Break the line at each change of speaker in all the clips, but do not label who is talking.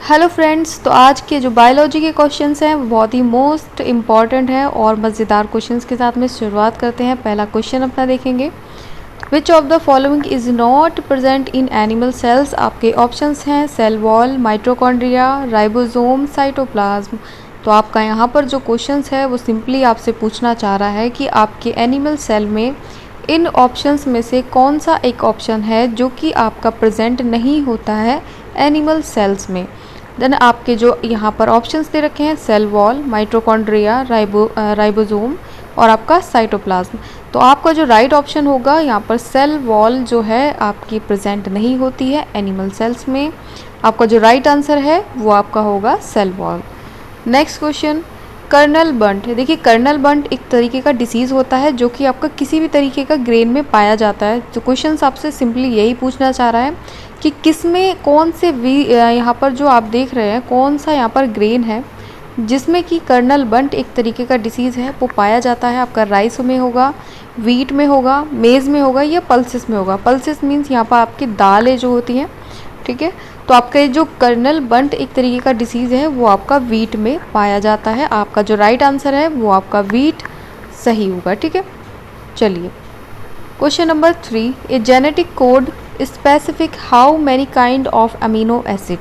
Hello friends, तो आज के जो बायोलॉजी के क्वेश्चंस हैं वो बहुत ही मोस्ट इम्पॉर्टेंट है और मज़ेदार क्वेश्चंस के साथ में शुरुआत करते हैं। पहला क्वेश्चन अपना देखेंगे, which of the following is not present in animal cells. आपके ऑप्शंस हैं cell wall, mitochondria, ribosome, cytoplasm. तो आपका यहाँ पर जो क्वेश्चंस है वो सिंपली आपसे पूछना चाह रहा है कि आपके एनिमल सेल में इन ऑप्शंस में से कौन सा एक ऑप्शन है जो कि आपका प्रेजेंट नहीं होता है एनिमल सेल्स में। देन आपके जो यहाँ पर ऑप्शंस दे रखे हैं सेल वॉल, माइटोकॉन्ड्रिया, राइबोसोम और आपका साइटोप्लाज्म। तो आपका जो राइट ऑप्शन होगा यहाँ पर सेल वॉल जो है आपकी प्रेजेंट नहीं होती है एनिमल सेल्स में। आपका जो राइट आंसर है वो आपका होगा cell wall. Next question, Karnal bunt. देखिए कर्नल बंट एक तरीके का डिसीज़ होता है जो कि आपका किसी भी तरीके का ग्रेन में पाया जाता है। तो क्वेश्चन आपसे सिंपली यही पूछना चाह रहा है कि किस में कौन से यहाँ पर जो आप देख रहे हैं कौन सा यहाँ पर ग्रेन है जिसमें कि कर्नल बंट एक तरीके का डिसीज़ है वो पाया जाता है। आपका राइस में होगा, वीट में होगा, मेज़ में होगा या पल्सेस में होगा। पल्सेस मीन्स यहाँ पर आपकी दालें जो होती हैं, ठीक है। तो आपका ये जो कर्नल बंट एक तरीके का डिसीज़ है वो आपका वीट में पाया जाता है। आपका जो राइट आंसर है वो आपका वीट सही होगा, ठीक है। चलिए question number 3, a genetic code specific how many kind of amino acid.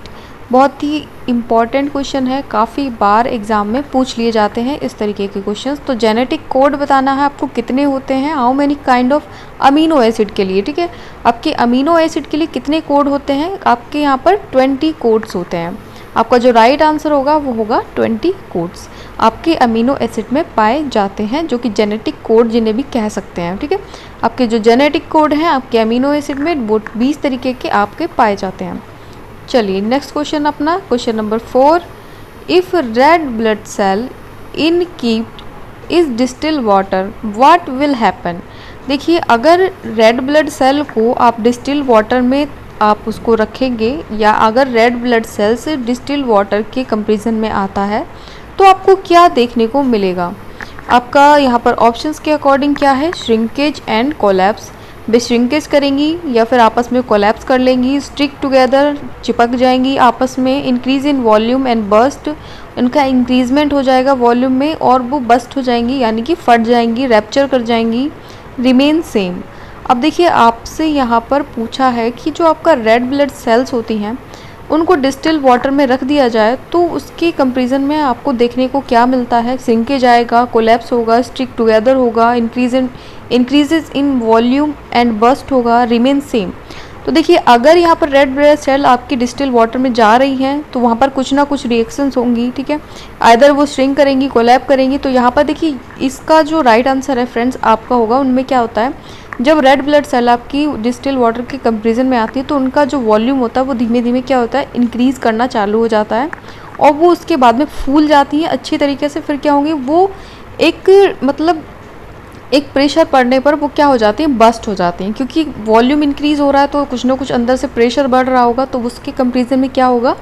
बहुत ही इम्पॉर्टेंट क्वेश्चन है, काफ़ी बार एग्जाम में पूछ लिए जाते हैं इस तरीके के क्वेश्चंस। तो जेनेटिक कोड बताना है आपको कितने होते हैं how many kind of amino acid के लिए, ठीक है। आपके अमीनो एसिड के लिए कितने कोड होते हैं, आपके यहाँ पर 20 कोड्स होते हैं। आपका जो राइट आंसर होगा वो होगा 20 कोड्स आपके अमीनो एसिड में पाए जाते हैं, जो कि जेनेटिक कोड जिन्हें भी कह सकते हैं, ठीक है। आपके जो जेनेटिक कोड हैं आपके अमीनो एसिड में वो 20 तरीके के आपके पाए जाते हैं। चलिए नेक्स्ट क्वेश्चन अपना, question number 4, if red blood cell in kept is distil water what will happen. देखिए अगर रेड ब्लड सेल को आप डिस्टिल वाटर में आप उसको रखेंगे या अगर रेड ब्लड सेल से डिस्टिल वाटर के कंपेरिजन में आता है तो आपको क्या देखने को मिलेगा। आपका यहाँ पर ऑप्शंस के अकॉर्डिंग क्या है, shrinkage and collapse. Way shrinkage करेंगी या फिर आपस में कोलैप्स कर लेंगी, स्टिक टुगेदर चिपक जाएंगी आपस में, increase in volume and bast, इनका इंक्रीजमेंट हो जाएगा वॉल्यूम में और वो बस्ट हो जाएंगी यानी कि फट जाएंगी, रैप्चर कर जाएंगी, रिमेन सेम। अब देखिए आपसे यहाँ पर पूछा है कि जो आपका रेड ब्लड सेल्स होती हैं उनको डिस्टिल वाटर में रख दिया जाए तो उसके कंपेरिजन में आपको देखने को क्या मिलता है, श्रिंकेज आएगा, कोलैप्स होगा, स्टिक टुगेदर होगा, increases in volume and bast होगा, रिमेन सेम। तो देखिए अगर यहाँ पर रेड ब्लड सेल आपकी डिस्टिल वाटर में जा रही हैं तो वहाँ पर कुछ ना कुछ रिएक्शंस होंगी, ठीक है। आइदर वो श्रिंक करेंगी, कोलैप करेंगी। तो यहाँ पर देखिए इसका जो राइट आंसर है फ्रेंड्स आपका होगा, उनमें क्या होता है जब रेड ब्लड सेल आपकी डिस्टिल वाटर के कंपेरिजन में आती है तो उनका जो वॉल्यूम होता है वो धीमे धीमे क्या होता है इंक्रीज़ करना चालू हो जाता है और वो उसके बाद में फूल जाती हैं अच्छी तरीके से। फिर क्या होंगी वो एक मतलब एक प्रेशर पड़ने पर वो क्या हो जाती हैं, बस्ट हो जाती हैं, क्योंकि वॉल्यूम इंक्रीज़ हो रहा है तो कुछ ना कुछ अंदर से प्रेशर बढ़ रहा होगा तो उसके कंपेरिजन में क्या होगा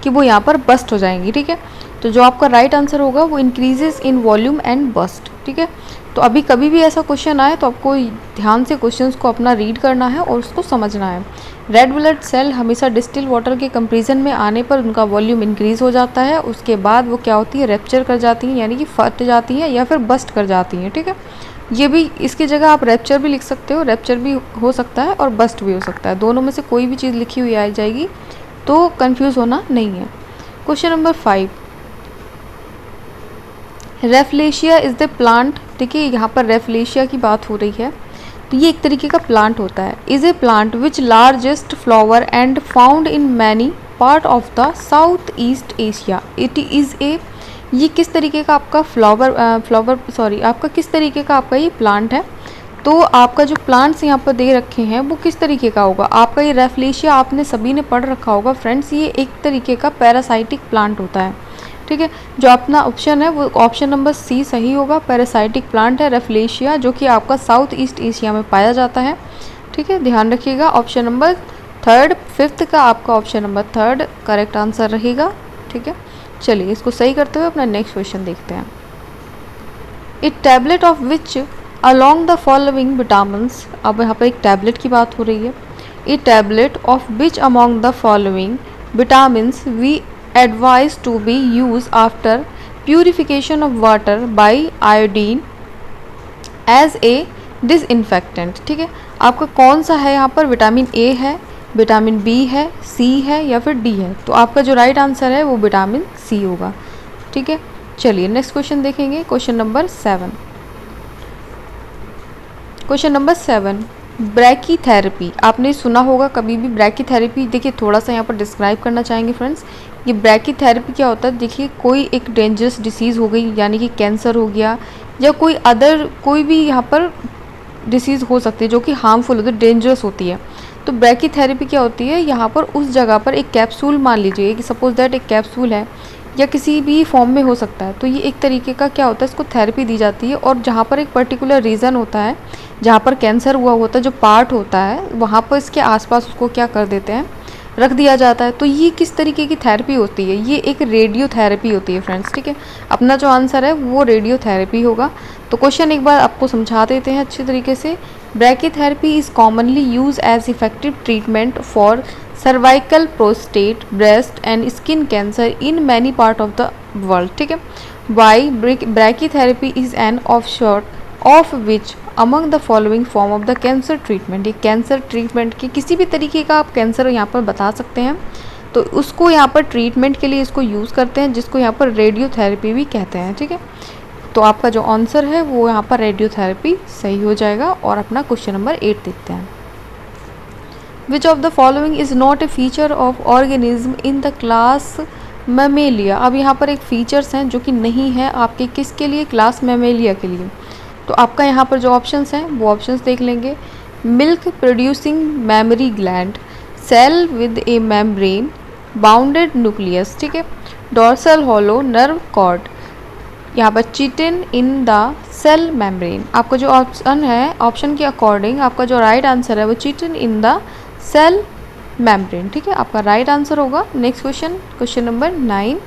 कि वो यहाँ पर बस्ट हो जाएंगी, ठीक है। तो जो आपका राइट आंसर होगा वो increases in volume and bast, ठीक है। तो अभी कभी भी ऐसा क्वेश्चन आए तो आपको ध्यान से क्वेश्चंस को अपना रीड करना है और उसको समझना है। रेड ब्लड सेल हमेशा डिस्टिल वाटर के कंपेरिजन में आने पर उनका वॉल्यूम इंक्रीज़ हो जाता है, उसके बाद वो क्या होती है रैप्चर कर जाती हैं यानी कि फट जाती हैं या फिर बस्ट कर जाती हैं, ठीक है। ये भी इसकी जगह आप रैप्चर भी लिख सकते हो, रैप्चर भी हो सकता है और बस्ट भी हो सकता है, दोनों में से कोई भी चीज़ लिखी हुई आ जाएगी तो कंफ्यूज होना नहीं है। Question number 5, rafflesia is the plant. देखिए यहाँ पर रेफ्लेशिया की बात हो रही है तो ये एक तरीके का प्लांट होता है। Is a plant which largest flower and found in many part of the south east Asia. It is a, ये किस तरीके का आपका आपका किस तरीके का आपका ये प्लांट है। तो आपका जो प्लांट्स यहाँ पर दे रखे हैं वो किस तरीके का होगा। आपका ये रेफ्लेशिया आपने सभी ने पढ़ रखा होगा फ्रेंड्स, ये एक तरीके का पैरासाइटिक प्लांट होता है, ठीक है। जो अपना ऑप्शन है वो ऑप्शन नंबर सी सही होगा, पैरासाइटिक प्लांट है रेफ्लेशिया जो कि आपका साउथ ईस्ट एशिया में पाया जाता है, ठीक है। ध्यान रखिएगा ऑप्शन नंबर 3, 5th का आपका ऑप्शन नंबर 3 करेक्ट आंसर रहेगा, ठीक है। चलिए इसको सही करते हुए अपना नेक्स्ट क्वेश्चन देखते हैं। A tablet of which along the following vitamins. अब यहाँ पर एक टैबलेट की बात हो रही है। A tablet of which among the following vitamins we advised to be used after purification of water by iodine as a disinfectant? ठीक है, आपका कौन सा है यहाँ पर? विटामिन ए है, विटामिन बी है, सी है या फिर डी है? तो आपका जो राइट आंसर है वो विटामिन सी होगा। ठीक है, चलिए नेक्स्ट क्वेश्चन देखेंगे। Question number 7। Question number 7, brachytherapy. आपने सुना होगा कभी भी ब्रैकीथेरेपी? देखिए थोड़ा सा यहाँ पर डिस्क्राइब करना चाहेंगे फ्रेंड्स। ये ब्रैकीथेरेपी क्या होता है? देखिए कोई एक डेंजरस डिसीज़ हो गई, यानी कि कैंसर हो गया या कोई भी यहाँ पर डिसीज़ हो सकती है जो कि हार्मफुल होती है, डेंजरस होती है। तो ब्रैकीथेरेपी क्या होती है? यहाँ पर उस जगह पर एक कैप्सूल, मान लीजिए कि सपोज दैट एक कैप्सूल है या किसी भी फॉर्म में हो सकता है, तो ये एक तरीके का क्या होता है, इसको थेरेपी दी जाती है। और जहाँ पर एक पर्टिकुलर रीज़न होता है, जहाँ पर कैंसर हुआ होता है, जो पार्ट होता है, वहाँ पर इसके आसपास उसको क्या कर देते हैं, रख दिया जाता है। तो ये किस तरीके की थेरेपी होती है? ये एक रेडियोथेरेपी होती है फ्रेंड्स। ठीक है, अपना जो आंसर है वो रेडियोथेरेपी होगा। तो क्वेश्चन एक बार आपको समझा देते हैं अच्छी तरीके से। Brachytherapy is commonly use as effective treatment for cervical, prostate, breast and skin cancer in many part of the world. ठीक है, why brachytherapy is an of which among the following form of the cancer treatment. ये cancer treatment की किसी भी तरीके का आप cancer यहाँ पर बता सकते हैं, तो उसको यहाँ पर ट्रीटमेंट के लिए इसको यूज़ करते हैं, जिसको यहाँ पर रेडियोथेरेपी भी कहते हैं। ठीक है, तो आपका जो आंसर है वो यहाँ पर रेडियोथेरेपी सही हो जाएगा। और अपना क्वेश्चन नंबर 8 देखते हैं। विच of the following is not a feature of organism in the class Mammalia. अब यहाँ पर एक फीचर्स हैं जो कि नहीं है आपके किसके लिए? क्लास मैमेलिया के लिए। तो आपका यहाँ पर जो ऑप्शंस हैं वो ऑप्शंस देख लेंगे। Milk producing mammary gland, cell with a membrane, bounded nucleus. ठीक है, डोर्सल हॉलो नर्व कॉर्ड, यहाँ पर chitin in the cell membrane. आपका जो ऑप्शन है, ऑप्शन के अकॉर्डिंग आपका जो राइट आंसर है वो chitin in the cell membrane. ठीक है, आपका राइट आंसर होगा। Next question, question number 9।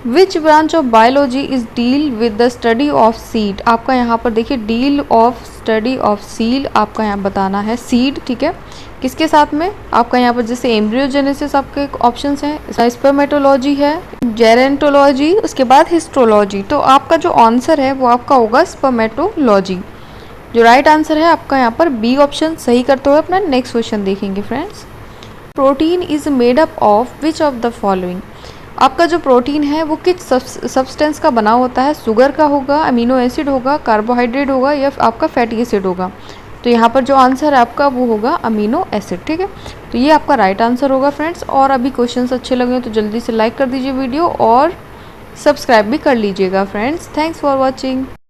Which branch of biology is deal with the study of seed. आपका यहाँ पर देखिए deal of study of seed, आपका यहाँ बताना है सीड। ठीक है, किसके साथ में? आपका यहाँ पर जैसे एम्ब्रियोजेनेसिस आपके ऑप्शंस हैं, स्पर्मेटोलॉजी है, जेरेंटोलॉजी, उसके बाद हिस्टोलॉजी। तो आपका जो आंसर है वो आपका होगा स्पर्मेटोलॉजी। जो राइट आंसर है आपका यहाँ पर बी ऑप्शन सही करते हुए अपना नेक्स्ट क्वेश्चन देखेंगे friends. Protein is made up of which of the following. आपका जो प्रोटीन है वो किस सब्सटेंस का बना होता है? शुगर का होगा, अमीनो एसिड होगा, कार्बोहाइड्रेट होगा या आपका फैटी एसिड होगा? तो यहाँ पर जो आंसर है आपका वो होगा अमीनो एसिड। ठीक है, तो ये आपका राइट आंसर होगा फ्रेंड्स। और अभी क्वेश्चंस अच्छे लगे तो जल्दी से लाइक कर दीजिए वीडियो और सब्सक्राइब भी कर लीजिएगा फ्रेंड्स। Thanks for watching.